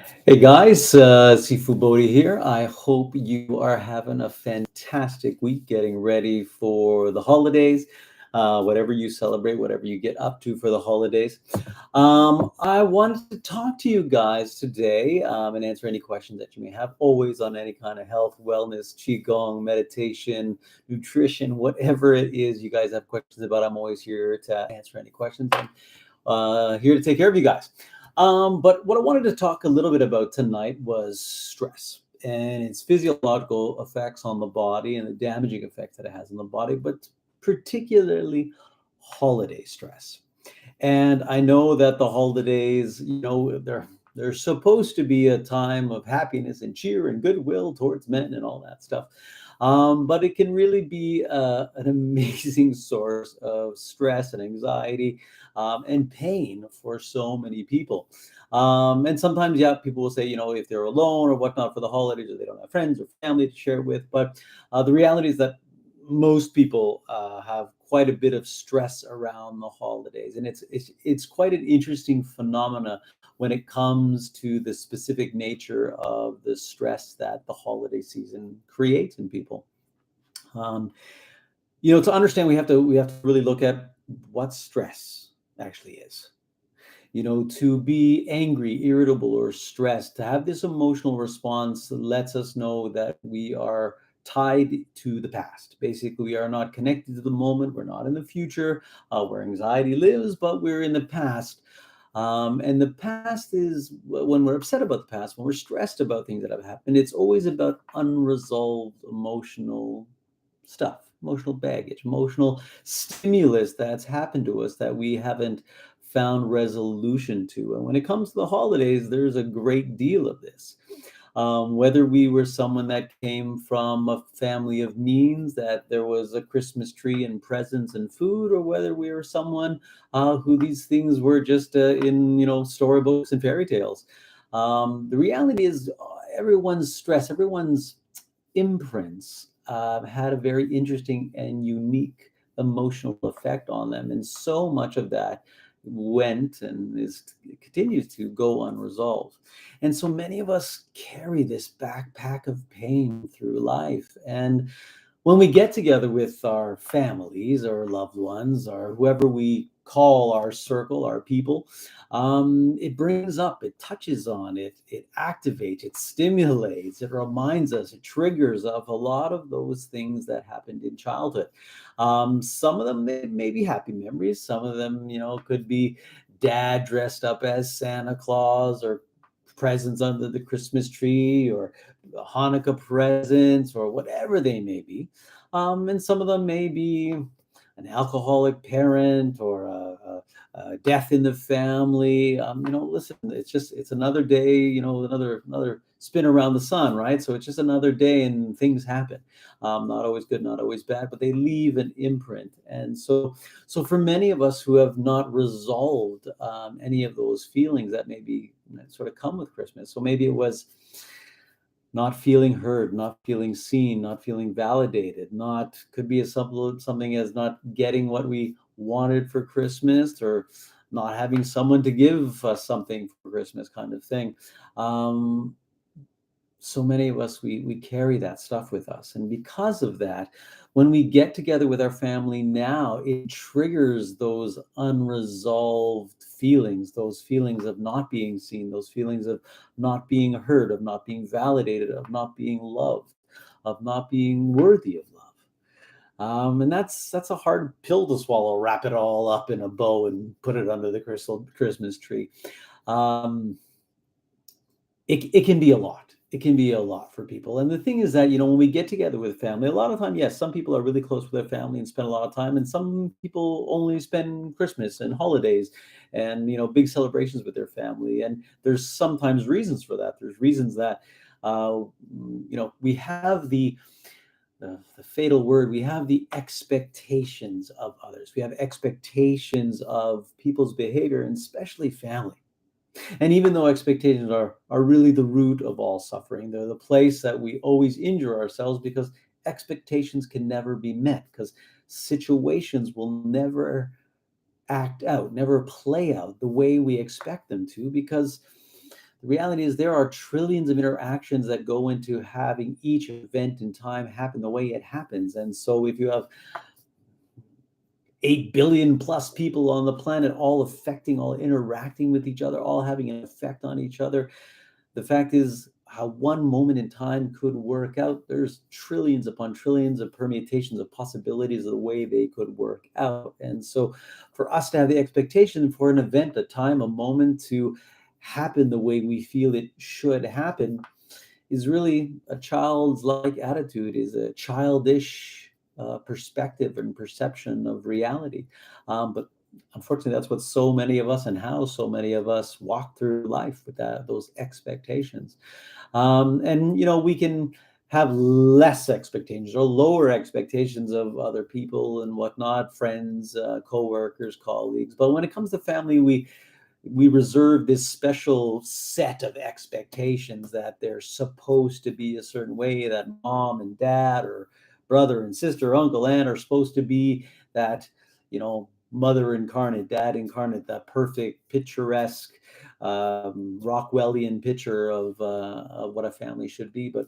Hey guys, Seafood Bodhi here. I hope you are having a fantastic week getting ready for the holidays, whatever you celebrate, whatever you get up to for the holidays. I wanted to talk to you guys today and answer any questions that you may have, always on any kind of health, wellness, Qigong, meditation, nutrition, whatever it is you guys have questions about. I'm always here to answer any questions and here to take care of you guys. But what I wanted to talk a little bit about tonight was stress and its physiological effects on the body and the damaging effects that it has on the body, but particularly holiday stress. And I know that the holidays, they're supposed to be a time of happiness and cheer and goodwill towards men and all that stuff. But it can really be an amazing source of stress and anxiety and pain for so many people. And sometimes, yeah, people will say, if they're alone or whatnot for the holidays, or they don't have friends or family to share with. But the reality is that most people have quite a bit of stress around the holidays, and it's quite an interesting phenomena when it comes to the specific nature of the stress that the holiday season creates in people. Um, to understand, we have to really look at what stress actually is. To be angry, irritable, or stressed, to have this emotional response lets us know that we are tied to the past. Basically, we are not connected to the moment. We're not in the future where anxiety lives, but we're in the past. And the past is when we're upset about the past, when we're stressed about things that have happened, it's always about unresolved emotional stuff, emotional baggage, emotional stimulus that's happened to us that we haven't found resolution to. And when it comes to the holidays, there's a great deal of this. Whether we were someone that came from a family of means, that there was a Christmas tree and presents and food, or whether we were someone who these things were just in, storybooks and fairy tales. The reality is everyone's stress, everyone's imprints had a very interesting and unique emotional effect on them. And so much of that went and continues to go unresolved. And so many of us carry this backpack of pain through life. And when we get together with our families or loved ones or whoever we call our circle, our people, it brings up, it touches on it, it activates, it stimulates, it reminds us, it triggers of a lot of those things that happened in childhood. Some of them may be happy memories. Some of them, could be dad dressed up as Santa Claus, or presents under the Christmas tree, or Hanukkah presents, or whatever they may be. And some of them may be an alcoholic parent, or a death in the family. Listen, it's another day, another spin around the sun, right? So it's just another day and things happen. Not always good, not always bad, but they leave an imprint. And so for many of us who have not resolved any of those feelings that maybe sort of come with Christmas. So maybe it was not feeling heard, not feeling seen, not feeling validated, not could be something as not getting what we wanted for Christmas, or not having someone to give us something for Christmas, kind of thing. Um, so many of us, we carry that stuff with us, and because of that, when we get together with our family now, it triggers those unresolved feelings, those feelings of not being seen, those feelings of not being heard, of not being validated, of not being loved, of not being worthy of love. And that's a hard pill to swallow. Wrap it all up in a bow and put it under the Christmas tree. um, it can be a lot. It can be a lot for people. And the thing is that, when we get together with family, a lot of time, yes, some people are really close with their family and spend a lot of time, and some people only spend Christmas and holidays and, big celebrations with their family. And there's sometimes reasons for that. There's reasons that, we have the fatal word, we have the expectations of others. We have expectations of people's behavior, and especially family. And even though expectations are really the root of all suffering, they're the place that we always injure ourselves, because expectations can never be met, because situations will never act out, never play out the way we expect them to, because The reality is there are trillions of interactions that go into having each event in time happen the way it happens. And so if you have 8 billion plus people on the planet, all affecting, all interacting with each other, all having an effect on each other, the fact is, how one moment in time could work out, there's trillions upon trillions of permutations of possibilities of the way they could work out. And so for us to have the expectation for an event, a time, a moment to happen the way we feel it should happen is really a child's like attitude, is a childish perspective and perception of reality. But unfortunately, that's what so many of us, and how so many of us walk through life with those expectations. And we can have less expectations or lower expectations of other people and whatnot, friends, co-workers, colleagues. But when it comes to family, we reserve this special set of expectations that they're supposed to be a certain way, that mom and dad or brother and sister, uncle, aunt are supposed to be, that mother incarnate, dad incarnate, that perfect picturesque Rockwellian picture of what a family should be. But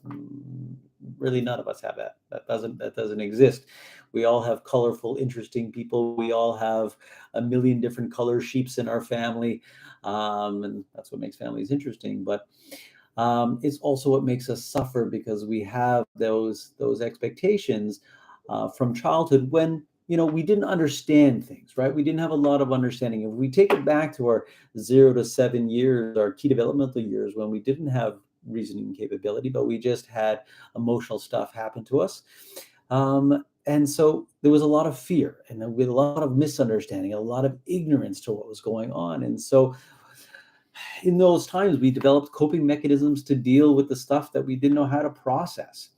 really none of us have that. That doesn't exist. We all have colorful, interesting people. We all have a million different color sheeps in our family, and that's what makes families interesting. But it's also what makes us suffer, because we have those expectations from childhood, when we didn't understand things, right? We didn't have a lot of understanding. If we take it back to our 0 to 7 years, our key developmental years, when we didn't have reasoning capability, but we just had emotional stuff happen to us. And so there was a lot of fear, and with a lot of misunderstanding, a lot of ignorance to what was going on. And so in those times, we developed coping mechanisms to deal with the stuff that we didn't know how to process.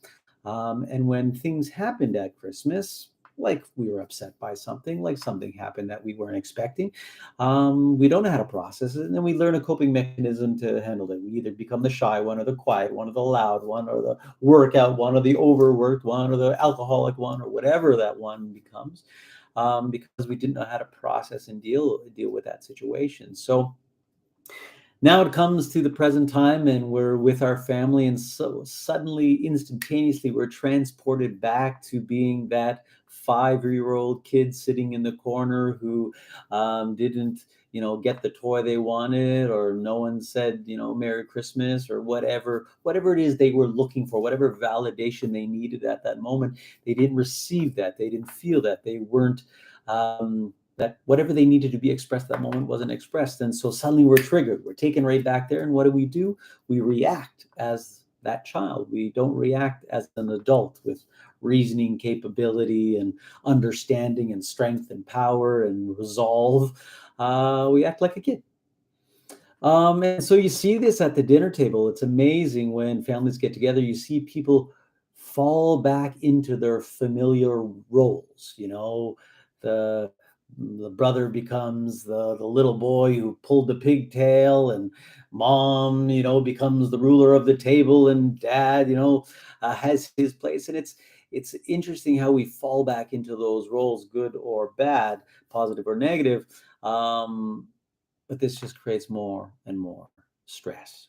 And when things happened at Christmas, like we were upset by something, like something happened that we weren't expecting, we don't know how to process it. And then we learn a coping mechanism to handle it. We either become the shy one, or the quiet one, or the loud one, or the workout one, or the overworked one, or the alcoholic one, or whatever that one becomes, because we didn't know how to process and deal with that situation. So now it comes to the present time, and we're with our family, and so suddenly, instantaneously, we're transported back to being that 5-year-old kid sitting in the corner who didn't get the toy they wanted, or no one said Merry Christmas, or whatever it is they were looking for, whatever validation they needed at that moment. They didn't receive that, they didn't feel that, they weren't that whatever they needed to be expressed at that moment wasn't expressed. And so suddenly we're triggered. We're taken right back there. And what do? We react as that child. We don't react as an adult with reasoning capability and understanding and strength and power and resolve. We act like a kid. And so you see this at the dinner table. It's amazing when families get together. You see people fall back into their familiar roles. The the brother becomes the little boy who pulled the pigtail, and mom becomes the ruler of the table, and dad has his place. And it's interesting how we fall back into those roles, good or bad, positive or negative. But this just creates more and more stress.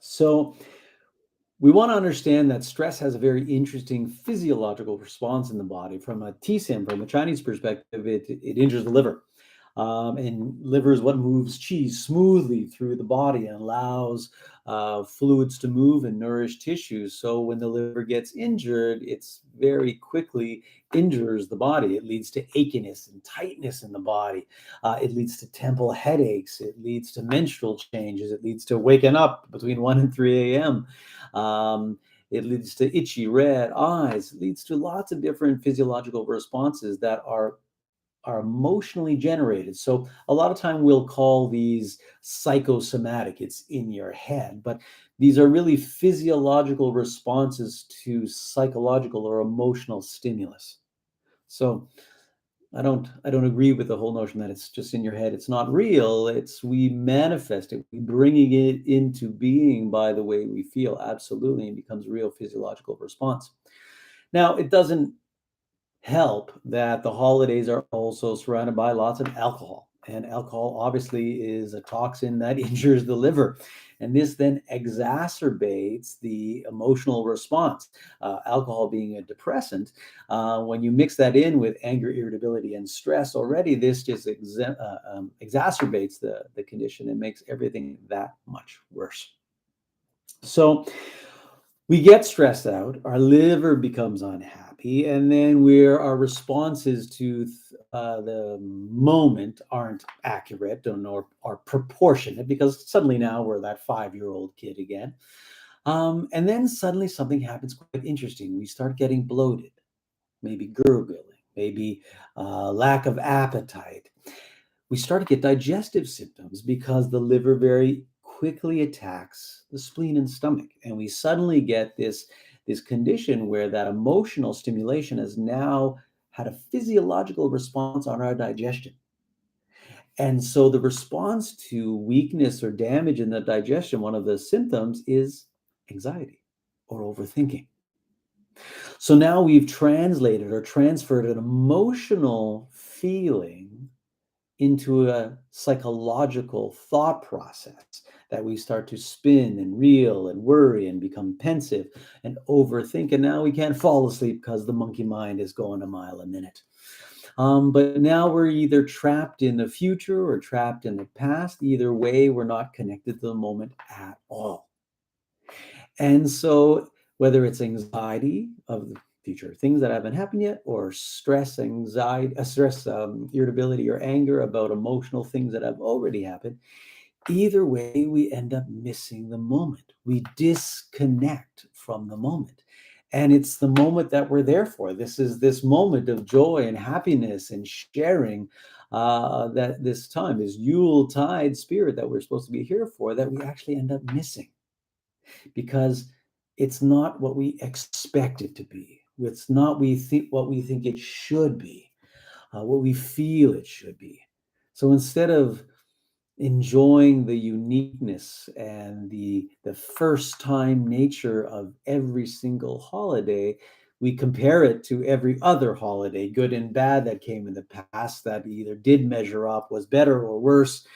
So we want to understand that stress has a very interesting physiological response in the body. From a TSIM, from a Chinese perspective, it injures the liver. And liver is what moves qi smoothly through the body and allows fluids to move and nourish tissues. So when the liver gets injured, it's very quickly injures the body. It leads to achiness and tightness in the body. It leads to temple headaches. It leads to menstrual changes. It leads to waking up between 1 and 3 a.m. It leads to itchy red eyes. It leads to lots of different physiological responses that are emotionally generated. So a lot of time we'll call these psychosomatic. It's in your head, but these are really physiological responses to psychological or emotional stimulus. So I don't agree with the whole notion that it's just in your head. It's not real. It's we manifest it. We bringing it into being by the way we feel. Absolutely, and becomes a real physiological response. Now, it doesn't help that the holidays are also surrounded by lots of alcohol. And alcohol obviously is a toxin that injures the liver. And this then exacerbates the emotional response. Alcohol being a depressant, when you mix that in with anger, irritability, and stress, already this just exacerbates the condition and makes everything that much worse. So we get stressed out, our liver becomes unhappy, and then our responses to the moment aren't accurate or are proportionate, because suddenly now we're that 5-year-old kid again. And then suddenly something happens quite interesting. We start getting bloated, maybe gurgling, maybe lack of appetite. We start to get digestive symptoms because the liver very quickly attacks the spleen and stomach, and we suddenly get this condition where that emotional stimulation has now had a physiological response on our digestion. And so the response to weakness or damage in the digestion, one of the symptoms is anxiety or overthinking. So now we've translated or transferred an emotional feeling into a psychological thought process that we start to spin and reel and worry and become pensive and overthink. And now we can't fall asleep because the monkey mind is going a mile a minute. But now we're either trapped in the future or trapped in the past. Either way, we're not connected to the moment at all. And so, whether it's anxiety of the future, things that haven't happened yet, or stress, anxiety, irritability, or anger about emotional things that have already happened, either way, we end up missing the moment. We disconnect from the moment. And it's the moment that we're there for. This is this moment of joy and happiness and sharing, that this time, this Yule tide spirit that we're supposed to be here for, that we actually end up missing, because it's not what we expect it to be. It's not what we think it should be, what we feel it should be. So instead of enjoying the uniqueness and the first time nature of every single holiday, we compare it to every other holiday, good and bad, that came in the past, that either did measure up, was better or worse.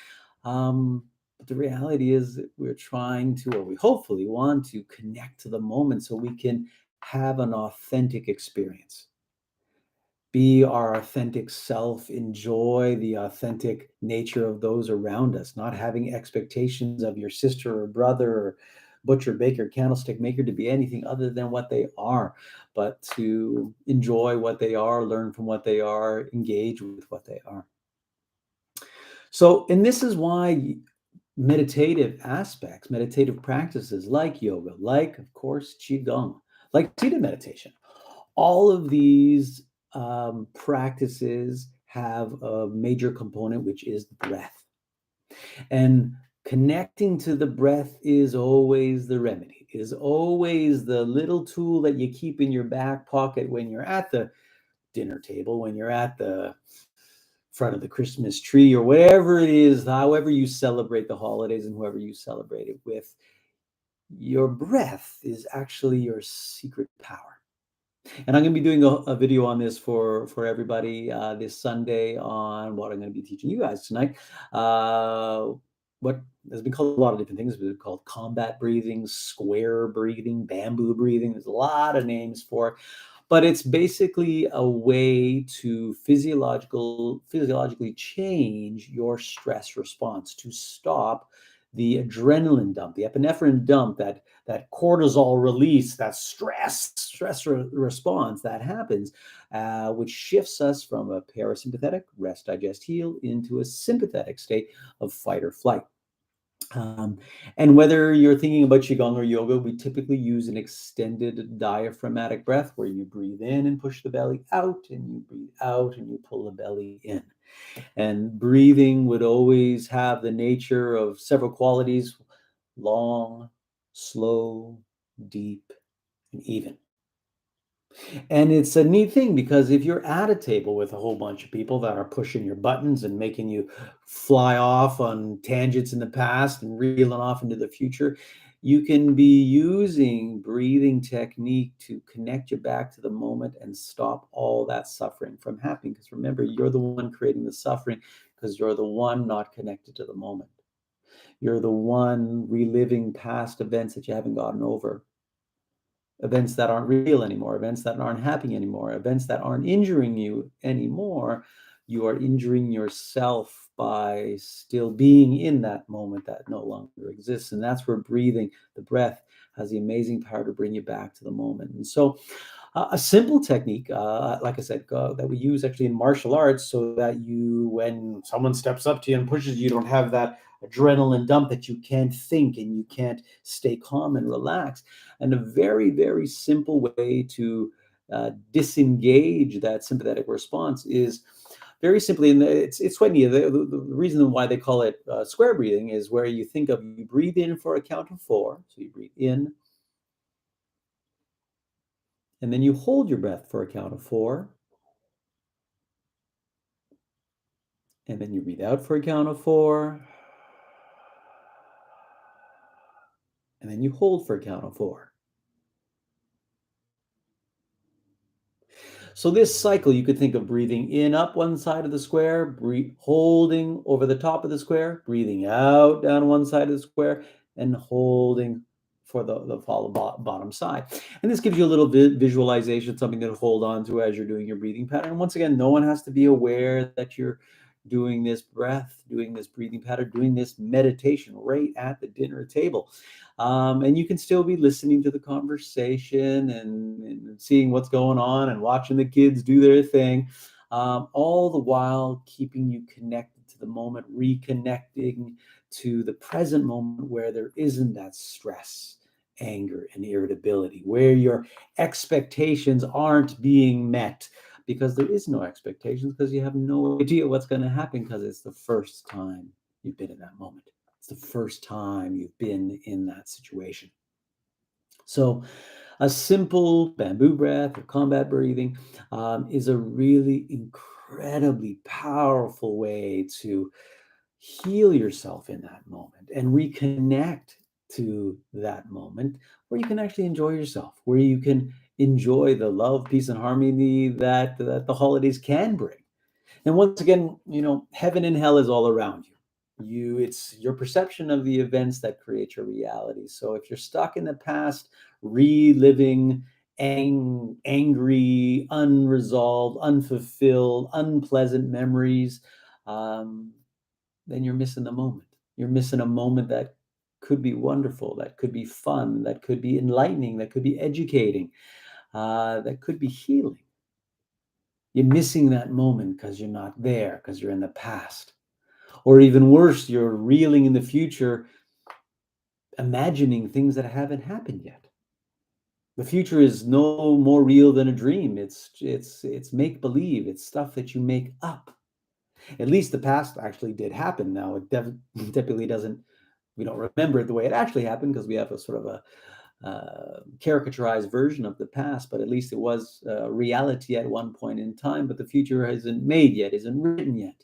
But the reality is that we're trying to, or we hopefully want to, connect to the moment so we can have an authentic experience, be our authentic self, enjoy the authentic nature of those around us, not having expectations of your sister or brother or butcher, baker, candlestick maker to be anything other than what they are, but to enjoy what they are, learn from what they are, engage with what they are. So, and this is why meditative aspects, meditative practices like yoga, like, of course, Qigong, like seated meditation, all of these practices have a major component, which is breath. And connecting to the breath is always the remedy, is always the little tool that you keep in your back pocket when you're at the dinner table, when you're at the front of the Christmas tree, or whatever it is, however you celebrate the holidays and whoever you celebrate it with. Your breath is actually your secret power. And I'm going to be doing a video on this for everybody this Sunday, on what I'm going to be teaching you guys tonight. What has been called a lot of different things. It's been called combat breathing, square breathing, bamboo breathing. There's a lot of names for it. But it's basically a way to physiologically change your stress response, to stop the adrenaline dump, the epinephrine dump, that cortisol release, that stress response that happens, which shifts us from a parasympathetic rest, digest, heal into a sympathetic state of fight or flight. Um, and whether you're thinking about Qigong or yoga, we typically use an extended diaphragmatic breath where you breathe in and push the belly out, and you breathe out and you pull the belly in. And breathing would always have the nature of several qualities: long, slow, deep, and even. And it's a neat thing, because if you're at a table with a whole bunch of people that are pushing your buttons and making you fly off on tangents in the past and reeling off into the future, you can be using breathing technique to connect you back to the moment and stop all that suffering from happening. Because remember, you're the one creating the suffering, because you're the one not connected to the moment. You're the one reliving past events that you haven't gotten over, events that aren't real anymore, events that aren't happening anymore, events that aren't injuring you anymore. You are injuring yourself by still being in that moment that no longer exists. And that's where breathing, the breath, has the amazing power to bring you back to the moment. And so, a simple technique, like I said, that we use actually in martial arts, so that you, when someone steps up to you and pushes you, you don't have that adrenaline dump that you can't think and you can't stay calm and relax. And a very, very simple way to disengage that sympathetic response is very simply, and it's funny. The reason why they call it square breathing is where you think of, you breathe in for a count of four. So you breathe in, and then you hold your breath for a count of four, and then you breathe out for a count of four, and then you hold for a count of four. So this cycle, you could think of breathing in up one side of the square, holding over the top of the square, breathing out down one side of the square, and holding for the follow bottom side. And this gives you a little visualization, something to hold on to as you're doing your breathing pattern. And once again, no one has to be aware that you're doing this breath, doing this breathing pattern, doing this meditation right at the dinner table. And you can still be listening to the conversation and seeing what's going on and watching the kids do their thing, all the while keeping you connected to the moment, reconnecting to the present moment where there isn't that stress, anger, and irritability, where your expectations aren't being met, because there is no expectations, because you have no idea what's going to happen, because it's the first time you've been in that moment. It's the first time you've been in that situation. So, a simple bamboo breath or combat breathing is a really incredibly powerful way to heal yourself in that moment and reconnect to that moment, where you can actually enjoy yourself, where you can enjoy the love, peace, and harmony that the holidays can bring. And once again, heaven and hell is all around you. It's your perception of the events that create your reality. So if you're stuck in the past, reliving angry, unresolved, unfulfilled, unpleasant memories, um, then you're missing the moment. You're missing a moment that could be wonderful, that could be fun, that could be enlightening, that could be educating, that could be healing. You're missing that moment because you're not there, because you're in the past. Or even worse, you're reeling in the future, imagining things that haven't happened yet. The future is no more real than a dream. It's make believe. It's stuff that you make up. At least the past actually did happen. Now it definitely doesn't. We don't remember it the way it actually happened, because we have a sort of a caricaturized version of the past, but at least it was reality at one point in time. But the future isn't made yet, isn't written yet.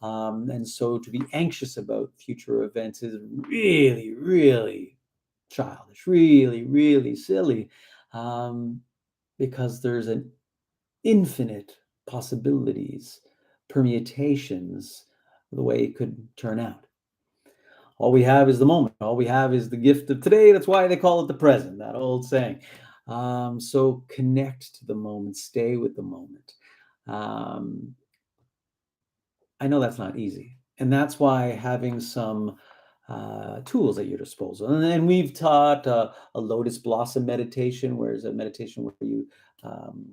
And so to be anxious about future events is really, really childish, really, really silly, because there's an infinite possibilities, permutations, the way it could turn out. All we have is the moment. All we have is the gift of today. That's why they call it the present, that old saying. So connect to the moment, stay with the moment. Um, I know that's not easy. And that's why having some tools at your disposal. And we've taught a lotus blossom meditation, where it's a meditation where you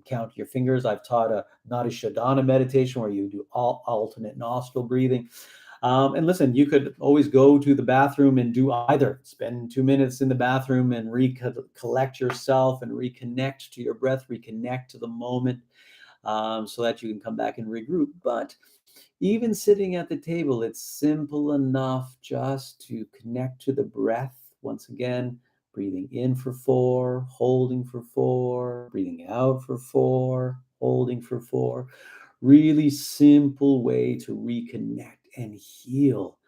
count your fingers. I've taught a Nadi Shodhana meditation, where you do alternate nostril breathing. And listen, you could always go to the bathroom and do either. Spend 2 minutes in the bathroom and recollect yourself and reconnect to your breath, reconnect to the moment, so that you can come back and regroup. But even sitting at the table, it's simple enough just to connect to the breath. Once again, breathing in for four, holding for four, breathing out for four, holding for four. Really simple way to reconnect and heal.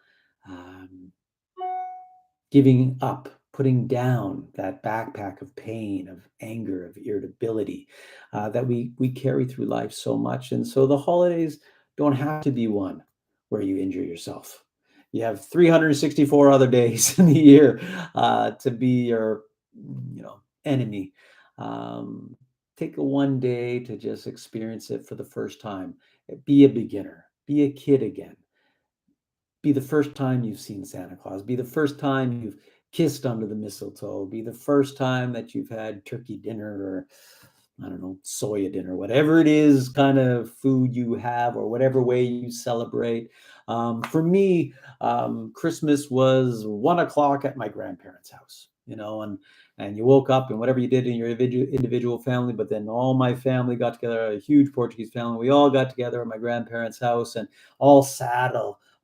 Um, Giving up, putting down that backpack of pain, of anger, of irritability that we carry through life so much. And so the holidays don't have to be one where you injure yourself. You have 364 other days in the year to be your, enemy. Um, Take a one day to just experience it for the first time. Be a beginner. Be a kid again. Be the first time you've seen Santa Claus. Be the first time you've kissed under the mistletoe. Be the first time that you've had turkey dinner or, I don't know, soya dinner, whatever it is kind of food you have or whatever way you celebrate. For me, Christmas was 1 o'clock at my grandparents' house, and you woke up and whatever you did in your individual family, but then all my family got together, a huge Portuguese family. We all got together at my grandparents' house and all sat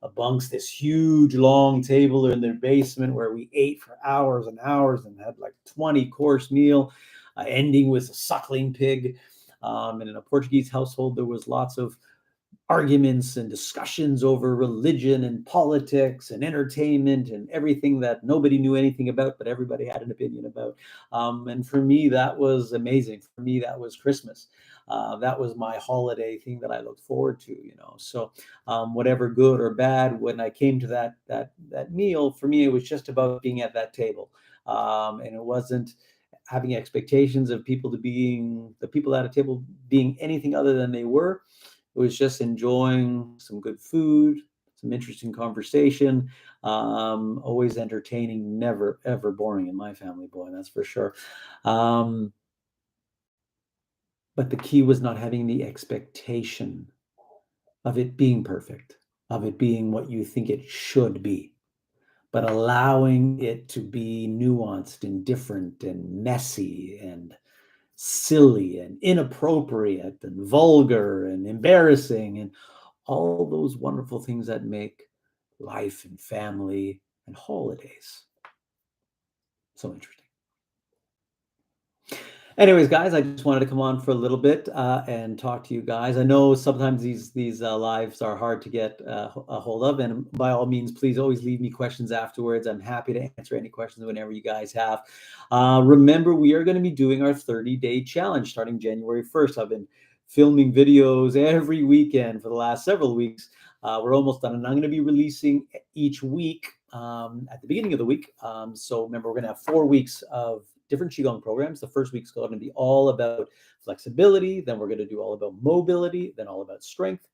amongst this huge long table in their basement where we ate for hours and hours and had like 20-course meal, ending with a suckling pig. And in a Portuguese household, there was lots of arguments and discussions over religion and politics and entertainment and everything that nobody knew anything about, but everybody had an opinion about. And for me, that was amazing. For me, that was Christmas. That was my holiday thing that I looked forward to. So whatever good or bad, when I came to that meal, for me, it was just about being at that table. And it wasn't having expectations of the people at a table being anything other than they were. It was just enjoying some good food, some interesting conversation, always entertaining, never ever boring in my family, boy, that's for sure. Um, but the key was not having the expectation of it being perfect, of it being what you think it should be, but allowing it to be nuanced and different and messy and silly and inappropriate and vulgar and embarrassing and all those wonderful things that make life and family and holidays so interesting. Anyways, guys, I just wanted to come on for a little bit and talk to you guys. I know sometimes these lives are hard to get a hold of, and by all means, please always leave me questions afterwards. I'm happy to answer any questions whenever you guys have. Remember, we are going to be doing our 30-day challenge starting January 1st. I've been filming videos every weekend for the last several weeks. We're almost done, and I'm going to be releasing each week at the beginning of the week. So remember, we're going to have 4 weeks of different Qigong programs. The first week's going to be all about flexibility. Then we're going to do all about mobility, then all about strength,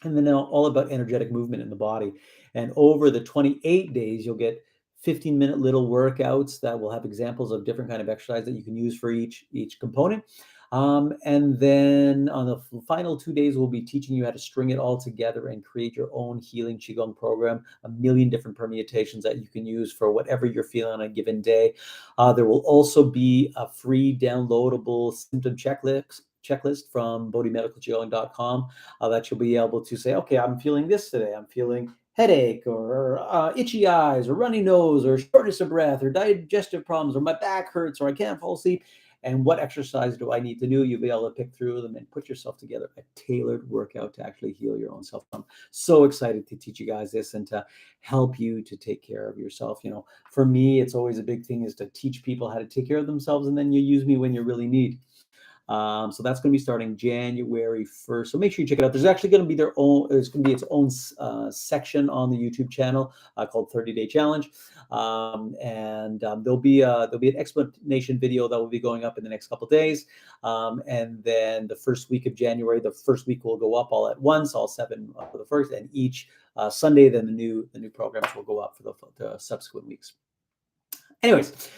and then all about energetic movement in the body. And over the 28 days, you'll get 15-minute little workouts that will have examples of different kind of exercise that you can use for each component. And then on the final 2 days, we'll be teaching you how to string it all together and create your own healing Qigong program, a million different permutations that you can use for whatever you're feeling on a given day. There will also be a free downloadable symptom checklist from bodhimedicalqigong.com that you'll be able to say, okay, I'm feeling this today. I'm feeling headache or itchy eyes or runny nose or shortness of breath or digestive problems or my back hurts or I can't fall asleep. And what exercise do I need to do? You'll be able to pick through them and put yourself together a tailored workout to actually heal your own self. I'm so excited to teach you guys this and to help you to take care of yourself. For me, it's always a big thing is to teach people how to take care of themselves, and then you use me when you really need. So that's going to be starting January 1st. So make sure you check it out. There's actually going to be there's going to be its own section on the YouTube channel called 30-Day Challenge. And there'll be an explanation video that will be going up in the next couple of days. And then the first week of January, the first week will go up all at once, all 7 for the first, and each Sunday, then the new programs will go up for the subsequent weeks. Anyways,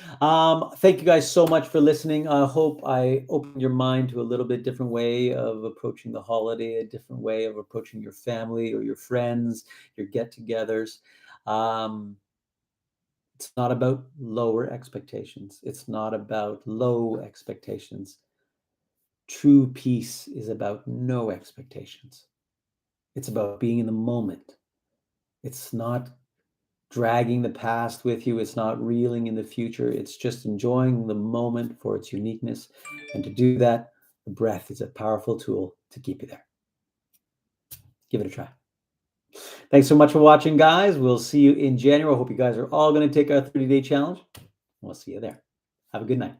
thank you guys so much for listening. I hope I opened your mind to a little bit different way of approaching the holiday, a different way of approaching your family or your friends, your get-togethers. It's not about lower expectations. It's not about low expectations. True peace is about no expectations. It's about being in the moment. It's not dragging the past with you. It's not reeling in the future. It's just enjoying the moment for its uniqueness. And to do that, the breath is a powerful tool to keep you there. Give it a try. Thanks so much for watching, guys. We'll see you in January. I hope you guys are all going to take our 30-day challenge. We'll see you there. Have a good night.